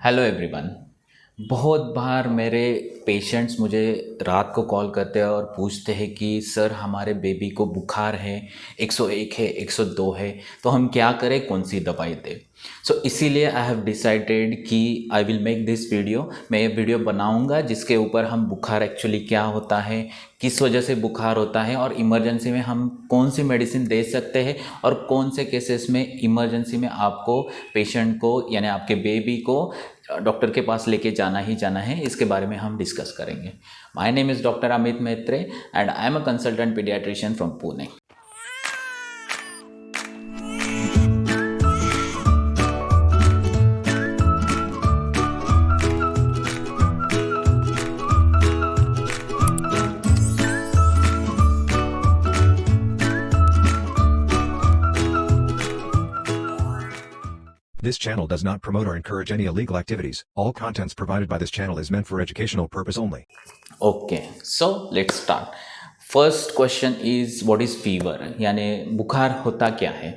Hello everyone. बहुत बार मेरे patients मुझे रात को कॉल करते हैं और पूछते हैं कि सर हमारे बेबी को बुखार है, 101 है, 102 है, तो हम क्या करें, कौन सी दवाई दें। इसीलिए आई हैव डिसाइडेड कि I will make this video. मैं ये वीडियो बनाऊंगा जिसके ऊपर हम बुखार एक्चुअली क्या होता है, किस वजह से बुखार होता है और इमरजेंसी में हम कौन सी मेडिसिन दे सकते हैं और कौन से केसेस में इमरजेंसी में आपको पेशेंट को यानी आपके बेबी को डॉक्टर के पास लेके जाना ही जाना है, इसके बारे में हम डिस्कस करेंगे। My name is doctor Amit Mhetre and I am a consultant paediatrician from Pune. This channel does not promote or encourage any illegal activities. All contents provided by this channel is meant for educational purpose only. Okay, so let's start. First question is what is fever, यानी बुखार होता क्या है।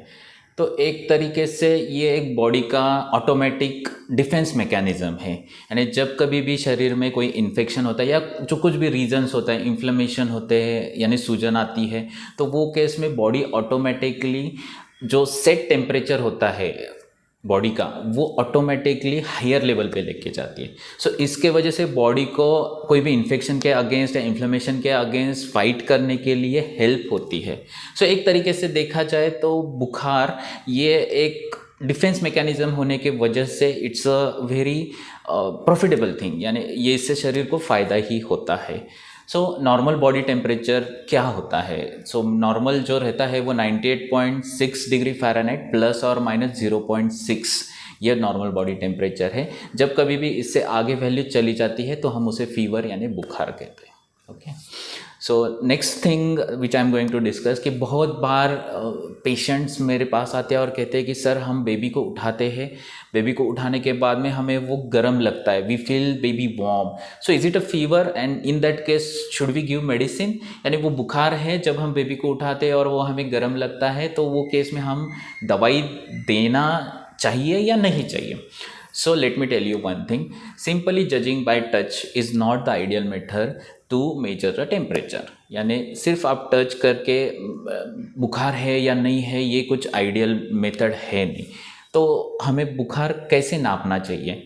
तो एक तरीके से ये एक बॉडी का ऑटोमेटिक डिफेंस मैकेनिज्म है, यानी जब कभी भी शरीर में कोई इन्फेक्शन होता है या जो कुछ भी रीजंस होता है, इन्फ्लेमेशन होते हैं यानी सूजन आती है, तो वो केस में बॉडी ऑटोमेटिकली जो सेट टेम्परेचर होता है बॉडी का वो ऑटोमेटिकली हायर लेवल पे लेके जाती है। इसके वजह से बॉडी को कोई भी इन्फेक्शन के अगेंस्ट या इन्फ्लेमेशन के अगेंस्ट फाइट करने के लिए हेल्प होती है। एक तरीके से देखा जाए तो बुखार ये एक डिफेंस मैकेनिज्म होने के वजह से it's a very profitable thing, यानी ये इससे शरीर को फ़ायदा ही होता है। नॉर्मल बॉडी टेम्परेचर क्या होता है? नॉर्मल जो रहता है वो 98.6 डिग्री फ़ारेनहाइट प्लस और माइनस 0.6, ये नॉर्मल बॉडी टेम्परेचर है। जब कभी भी इससे आगे वैल्यू चली जाती है तो हम उसे फीवर यानी बुखार कहते हैं। Okay, next thing which I am going to discuss कि बहुत बार पेशेंट्स मेरे पास आते हैं और कहते हैं कि सर हम बेबी को उठाते हैं, बेबी को उठाने के बाद में हमें वो गर्म लगता है, we feel baby warm, is it a fever and in that case should we give medicine, यानी वो बुखार है, जब हम बेबी को उठाते हैं और वो हमें गर्म लगता है तो वो केस में हम दवाई देना चाहिए या नहीं चाहिए। Let me tell you one thing. Simply judging by touch is not the ideal method to measure the temperature. यानी सिर्फ आप टच करके बुखार है या नहीं है ये कुछ आइडियल मेथड है नहीं। तो हमें बुखार कैसे नापना चाहिए?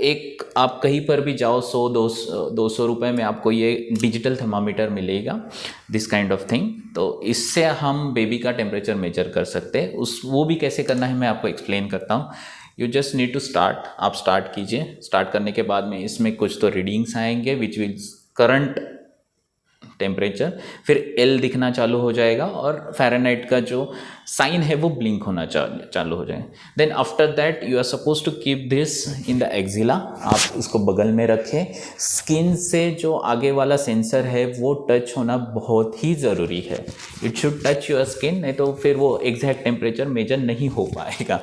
एक आप कहीं पर भी जाओ, 100-200 रुपये में आपको ये डिजिटल थर्मामीटर मिलेगा, दिस काइंड ऑफ थिंग। तो इससे हम बेबी का टेम्परेचर मेजर कर सकते हैं। वो भी कैसे करना है मैं आपको एक्सप्लेन करता हूँ। You just need to start, आप स्टार्ट कीजिए। स्टार्ट करने के बाद में इसमें कुछ तो रीडिंग्स आएंगे विच विल करंट टेम्परेचर, फिर एल दिखना चालू हो जाएगा और फ़ारेनहाइट का जो साइन है वो ब्लिंक होना चालू हो जाएगा। Then after that you are suppose to keep this in the axilla, आप इसको बगल में रखें। स्किन से जो आगे वाला सेंसर है वो टच होना बहुत ही ज़रूरी है, it should touch your skin, नहीं तो फिर वो एग्जैक्ट टेम्परेचर मेजर नहीं हो पाएगा।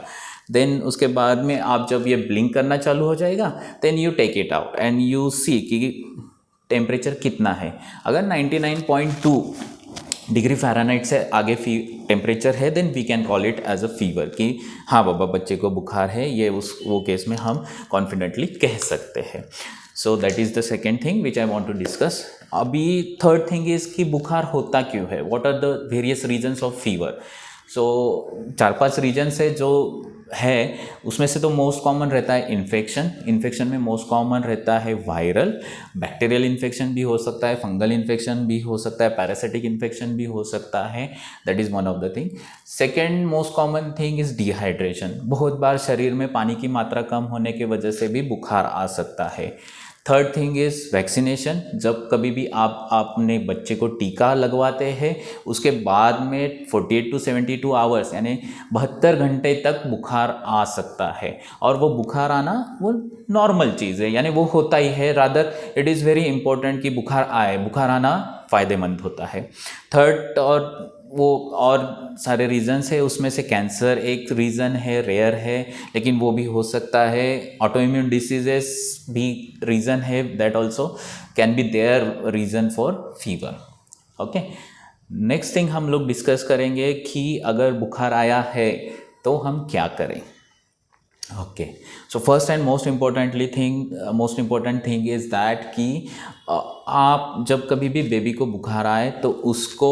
देन उसके बाद में आप जब ये ब्लिंक करना चालू हो जाएगा then you take it out and you see कि टेम्परेचर कितना है। अगर 99.2 डिग्री फ़ारेनहाइट से आगे टेम्परेचर है then we can call it as a fever, कि हाँ बाबा बच्चे को बुखार है, ये वो केस में हम कॉन्फिडेंटली कह सकते हैं। That is the second thing which I want to discuss. अभी थर्ड थिंग इज़ कि बुखार होता क्यों है, what are the various reasons of fever. 4-5 reasons है जो है, उसमें से तो मोस्ट कॉमन रहता है इन्फेक्शन में मोस्ट कॉमन रहता है वायरल, बैक्टीरियल इन्फेक्शन भी हो सकता है, फंगल इन्फेक्शन भी हो सकता है, पैरासिटिक इन्फेक्शन भी हो सकता है, that is one of the thing. Second most common thing is dehydration, बहुत बार शरीर में पानी की मात्रा कम होने की वजह से भी बुखार आ सकता है। थर्ड थिंग इज़ वैक्सीनेशन, जब कभी भी आप अपने बच्चे को टीका लगवाते हैं उसके बाद में 48 to 72 आवर्स यानी 72 घंटे तक बुखार आ सकता है, और वो बुखार आना वो नॉर्मल चीज़ है, यानी वो होता ही है। Rather it is very important कि बुखार आए, बुखार आना फ़ायदेमंद होता है। थर्ड और सारे रीज़न्स है, उसमें से कैंसर एक रीज़न है, रेयर है लेकिन वो भी हो सकता है। ऑटो इम्यून डिसीजेस भी रीज़न है, that also can be there reason for fever. Okay, next thing हम लोग डिस्कस करेंगे कि अगर बुखार आया है तो हम क्या करें। Okay, so first and most important thing is that कि आप जब कभी भी बेबी को बुखार आए तो उसको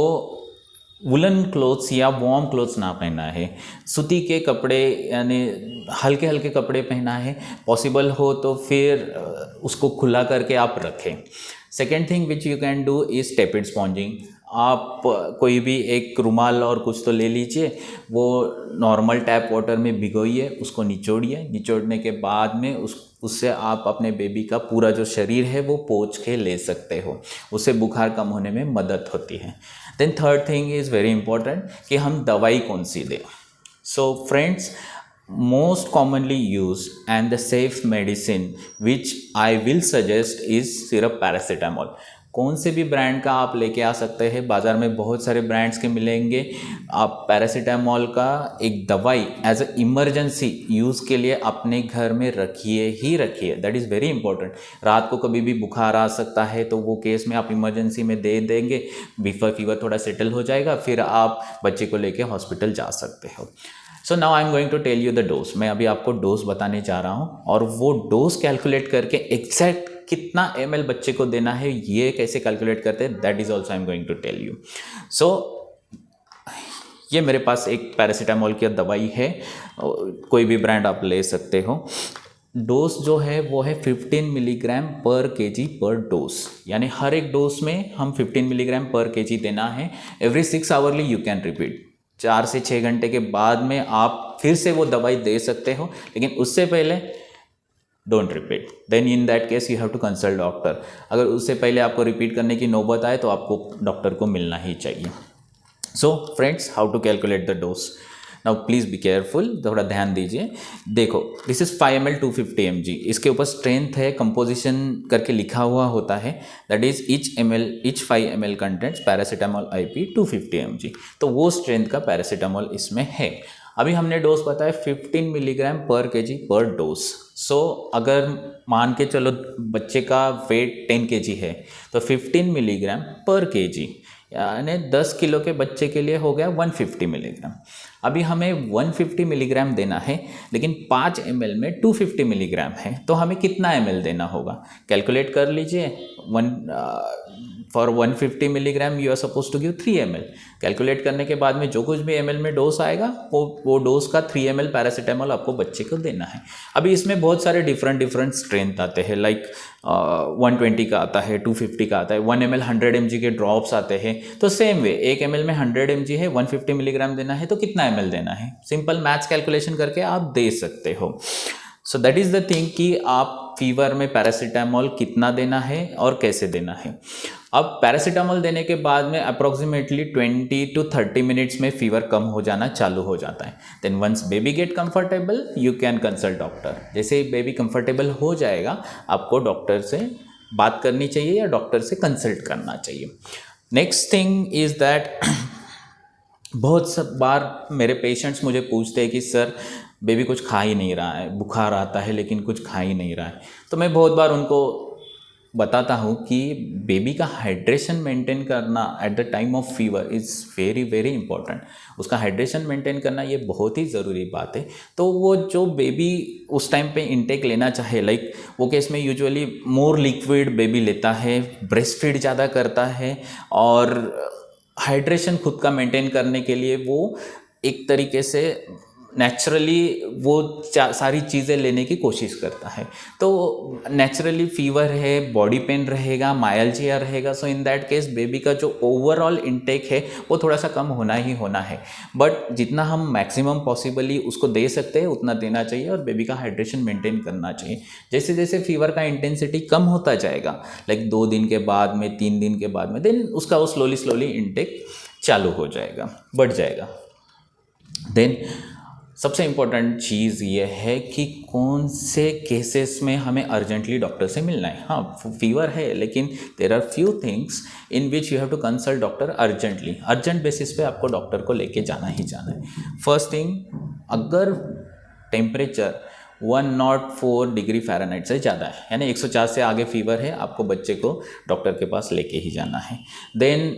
वुलन क्लोथ्स या वार्म क्लोथ्स ना पहना है, सूती के कपड़े यानी हल्के हल्के कपड़े पहना है। पॉसिबल हो तो फिर उसको खुला करके आप रखें। Second thing which you can do is tepid sponging. आप कोई भी एक रुमाल और कुछ तो ले लीजिए, वो नॉर्मल टैप वाटर में भिगोइए, उसको निचोड़िए, निचोड़ने के बाद में उससे आप अपने बेबी का पूरा जो शरीर है वो पोंछ के ले सकते हो, उससे बुखार कम होने में मदद होती है। Then third thing is very important कि हम दवाई कौन सी दें। So friends, most commonly used and the safe medicine which I will suggest is सिर्फ पैरासीटामोल। कौन से भी ब्रांड का आप लेके आ सकते हैं, बाज़ार में बहुत सारे ब्रांड्स के मिलेंगे। आप पैरासीटामोल का एक दवाई एज अ इमरजेंसी यूज़ के लिए अपने घर में रखिए ही रखिए, दैट इज़ वेरी इंपॉर्टेंट। रात को कभी भी बुखार आ सकता है तो वो केस में आप इमरजेंसी में दे देंगे, फीवर थोड़ा सेटल हो जाएगा, फिर आप बच्चे को लेके हॉस्पिटल जा सकते हो। So now I am going to tell you the dose. मैं अभी आपको डोज बताने जा रहा हूँ और वो डोज कैलकुलेट करके एग्जैक्ट कितना ml बच्चे को देना है ये कैसे कैलकुलेट करते हैं, that is also I am going to tell you. So ये मेरे पास एक पैरासीटामोल की दवाई है, कोई भी ब्रांड आप ले सकते हो। डोज जो है वो है 15 मिलीग्राम पर केजी पर डोज, यानी हर एक डोज में हम 15 मिलीग्राम पर केजी देना है। Every 6 hourly you can repeat. 4 से 6 घंटे के बाद में आप फिर से वो दवाई दे सकते हो, लेकिन उससे पहले don't repeat. Then in that case you have to consult doctor. अगर उससे पहले आपको रिपीट करने की नौबत आए तो आपको डॉक्टर को मिलना ही चाहिए। So friends, how to calculate the dose. Now please be careful, थोड़ा ध्यान दीजिए। देखो, दिस इज़ 5 ml 250 mg। इसके ऊपर स्ट्रेंथ है, कंपोजिशन करके लिखा हुआ होता है, that is each 5 ml contents paracetamol IP 250 mg। तो वो स्ट्रेंथ का पैरासीटामोल इसमें है। अभी हमने डोज बताया 15 मिलीग्राम पर केजी पर डोज। सो अगर मान के चलो बच्चे का वेट 10 kg है तो 15 मिलीग्राम पर केजी यानी 10 किलो के बच्चे के लिए हो गया 150 मिलीग्राम। अभी हमें 150 मिलीग्राम देना है, लेकिन 5 ml में 250 मिलीग्राम है, तो हमें कितना ml देना होगा कैलकुलेट कर लीजिए। For 150 milligram you are suppose to give 3 ml। Calculate करने के बाद में जो कुछ भी ml में डोज आएगा वो डोज का 3 ml पैरासीटामोल आपको बच्चे को देना है। अभी इसमें बहुत सारे डिफरेंट स्ट्रेंथ आते हैं, लाइक 120 का आता है, 250 का आता है, 1 ml 100 mg के ड्रॉप्स आते हैं। तो सेम वे 1 ml में 100 mg है, 150 मिलीग्राम देना है, तो कितना ml देना है, सिंपल मैथ्स कैलकुलेशन करके आप दे सकते हो। So that is the thing कि आप फीवर में पैरासीटामोल कितना देना है और कैसे देना है। अब पैरासीटामोल देने के बाद में अप्रॉक्सीमेटली 20 to 30 मिनट्स में फीवर कम हो जाना चालू हो जाता है। Then once baby get comfortable you can consult doctor. जैसे ही बेबी कंफर्टेबल हो जाएगा आपको डॉक्टर से बात करनी चाहिए या डॉक्टर से कंसल्ट करना चाहिए। नेक्स्ट थिंग इज़ दैट बहुत सब बार मेरे पेशेंट्स मुझे पूछते हैं कि सर बेबी कुछ खा ही नहीं रहा है, बुखार आता है लेकिन कुछ खा ही नहीं रहा है। तो मैं बहुत बार उनको बताता हूँ कि बेबी का हाइड्रेशन मेंटेन करना at the time of fever is very very important. उसका हाइड्रेशन मेंटेन करना ये बहुत ही ज़रूरी बात है। तो वो जो बेबी उस टाइम पे इंटेक लेना चाहे, लाइक वो केस में यूजुअली मोर लिक्विड बेबी लेता है, ब्रेस्ट फीड ज़्यादा करता है और हाइड्रेशन खुद का मेंटेन करने के लिए वो एक तरीके से नेचुरली वो सारी चीज़ें लेने की कोशिश करता है। तो नेचुरली फीवर है, बॉडी पेन रहेगा, मायल्जिया रहेगा। सो इन दैट केस बेबी का जो ओवरऑल इनटेक है वो थोड़ा सा कम होना ही होना है, बट जितना हम मैक्सिमम पॉसिबली उसको दे सकते हैं उतना देना चाहिए और बेबी का हाइड्रेशन मेंटेन करना चाहिए। जैसे जैसे फीवर का इंटेंसिटी कम होता जाएगा, लाइक 2 दिन के बाद में, 3 दिन के बाद में, देन उसका वो स्लोली इनटेक चालू हो जाएगा, बढ़ जाएगा। देन सबसे इम्पोर्टेंट चीज़ ये है कि कौन से केसेस में हमें अर्जेंटली डॉक्टर से मिलना है। हाँ, फीवर है लेकिन there are few things in which you have to consult doctor urgently. Urgent basis पे आपको डॉक्टर को लेके जाना ही जाना है। फर्स्ट थिंग, अगर टेम्परेचर 104 डिग्री फ़ारेनहाइट से ज़्यादा है, यानी 104 से आगे फीवर है, आपको बच्चे को डॉक्टर के पास लेके ही जाना है। देन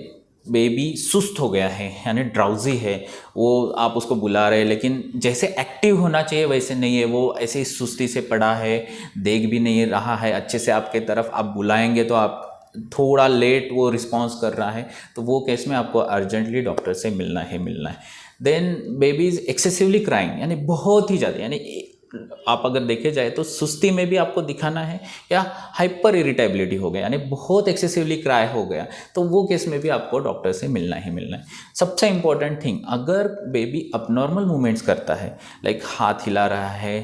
बेबी सुस्त हो गया है यानी ड्राउजी है, वो आप उसको बुला रहे हैं लेकिन जैसे एक्टिव होना चाहिए वैसे नहीं है, वो ऐसे ही सुस्ती से पड़ा है, देख भी नहीं रहा है अच्छे से आपके तरफ, आप बुलाएंगे तो आप थोड़ा लेट वो रिस्पॉन्स कर रहा है, तो वो केस में आपको अर्जेंटली डॉक्टर से मिलना है। Then baby is excessively crying यानी बहुत ही ज़्यादा, यानी आप अगर देखे जाए तो सुस्ती में भी आपको दिखाना है या हाइपर इरिटेबिलिटी हो गया यानी बहुत एक्सेसिवली क्राई हो गया, तो वो केस में भी आपको डॉक्टर से मिलना है। सबसे इम्पॉर्टेंट थिंग, अगर बेबी अपनॉर्मल मूवमेंट्स करता है, लाइक हाथ हिला रहा है,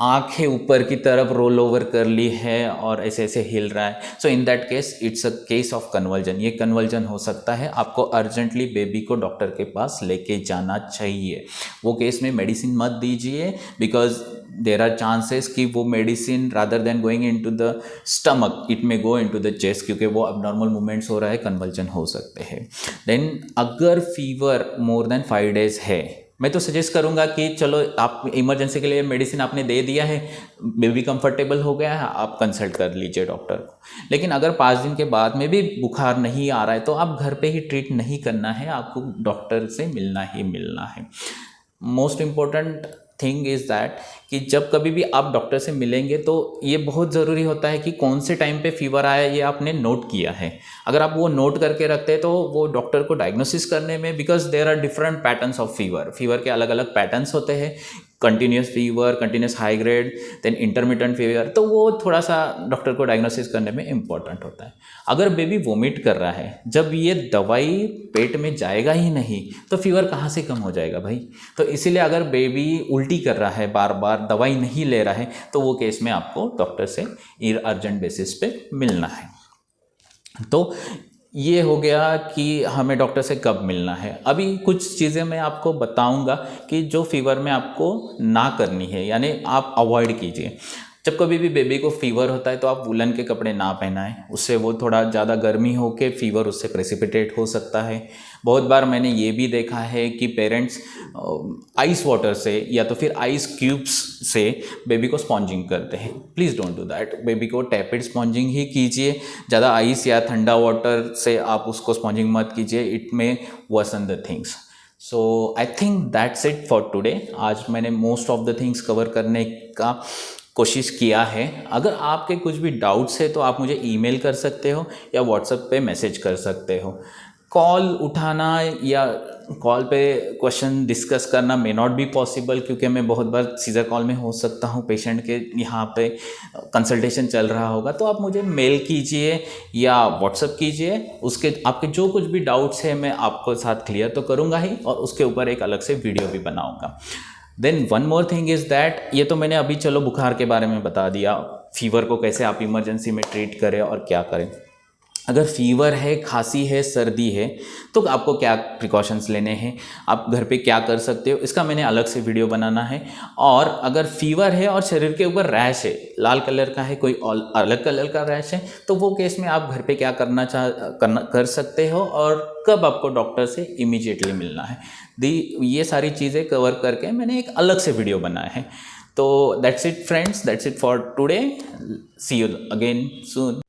आंखें ऊपर की तरफ रोल ओवर कर ली है और ऐसे ऐसे हिल रहा है, so in that case it's a case of conversion, ये कन्वर्जन हो सकता है, आपको अर्जेंटली बेबी को डॉक्टर के पास लेके जाना चाहिए। वो केस में मेडिसिन मत दीजिए बिकॉज देर आर चांसेस कि वो medicine rather than going into the stomach it may go into the chest, क्योंकि वो अबनॉर्मल मूवमेंट्स हो रहा है, कन्वर्जन हो सकते हैं। देन अगर फीवर मोर देन 5 days है, मैं तो सजेस्ट करूंगा कि चलो आप इमरजेंसी के लिए मेडिसिन आपने दे दिया है, बेबी कंफर्टेबल हो गया है, आप कंसल्ट कर लीजिए डॉक्टर को। लेकिन अगर 5 दिन के बाद में भी बुखार नहीं आ रहा है तो आप घर पे ही ट्रीट नहीं करना है, आपको डॉक्टर से मिलना ही मिलना है। Most important thing is that कि जब कभी भी आप डॉक्टर से मिलेंगे तो ये बहुत ज़रूरी होता है कि कौन से टाइम पे फीवर आया ये आपने नोट किया है। अगर आप वो नोट करके रखते हैं तो वो डॉक्टर को डायग्नोसिस करने में, because there are different patterns of fever के अलग अलग पैटर्न्स होते हैं, continuous fever, continuous high grade, then intermittent fever, तो वो थोड़ा सा डॉक्टर को डायग्नोसिस करने में इम्पॉर्टेंट होता है। अगर बेबी वोमिट कर रहा है, जब ये दवाई पेट में जाएगा ही नहीं तो फीवर कहाँ से कम हो जाएगा भाई। तो इसीलिए अगर बेबी उल्टी कर रहा है, बार बार दवाई नहीं ले रहा है, तो वो केस में आपको डॉक्टर से अर्जेंट बेसिस पे मिलना है। तो ये हो गया कि हमें डॉक्टर से कब मिलना है। अभी कुछ चीज़ें मैं आपको बताऊंगा कि जो फीवर में आपको ना करनी है, यानी आप अवॉइड कीजिए। जब कभी भी बेबी को फीवर होता है तो आप वुलन के कपड़े ना पहनाएं, उससे वो थोड़ा ज़्यादा गर्मी होके फीवर उससे प्रेसिपिटेट हो सकता है। बहुत बार मैंने ये भी देखा है कि पेरेंट्स आइस वाटर से या तो फिर आइस क्यूब्स से बेबी को स्पॉन्जिंग करते हैं। Please don't do that, baby को टैपिड स्पॉन्जिंग ही कीजिए, ज़्यादा आइस या ठंडा वाटर से आप उसको स्पॉन्जिंग मत कीजिए, it may worsen the things. So I think that's it for today. आज मैंने most of the things cover करने का कोशिश किया है। अगर आपके कुछ भी डाउट्स है तो आप मुझे ईमेल कर सकते हो या व्हाट्सएप पे मैसेज कर सकते हो। कॉल उठाना या कॉल पे क्वेश्चन डिस्कस करना मे नॉट बी पॉसिबल, क्योंकि मैं बहुत बार सीजर कॉल में हो सकता हूँ, पेशेंट के यहाँ पे कंसल्टेशन चल रहा होगा, तो आप मुझे मेल कीजिए या व्हाट्सएप कीजिए। उसके आपके जो कुछ भी डाउट्स है मैं आपको साथ क्लियर तो करूँगा ही, और उसके ऊपर एक अलग से वीडियो भी बनाऊँगा। Then one more thing is that, ये तो मैंने अभी चलो बुखार के बारे में बता दिया, फीवर को कैसे आप इमरजेंसी में ट्रीट करें और क्या करें। अगर फीवर है, खांसी है, सर्दी है, तो आपको क्या प्रिकॉशंस लेने हैं, आप घर पे क्या कर सकते हो, इसका मैंने अलग से वीडियो बनाना है। और अगर फीवर है और शरीर के ऊपर रैश है, लाल कलर का है, कोई अलग कलर का रैश है, तो वो केस में आप घर पे क्या कर सकते हो और कब आपको डॉक्टर से इमीडिएटली मिलना है, ये सारी चीज़ें कवर करके मैंने एक अलग से वीडियो बनाया है। तो that's it friends, that's it for today, see you again soon.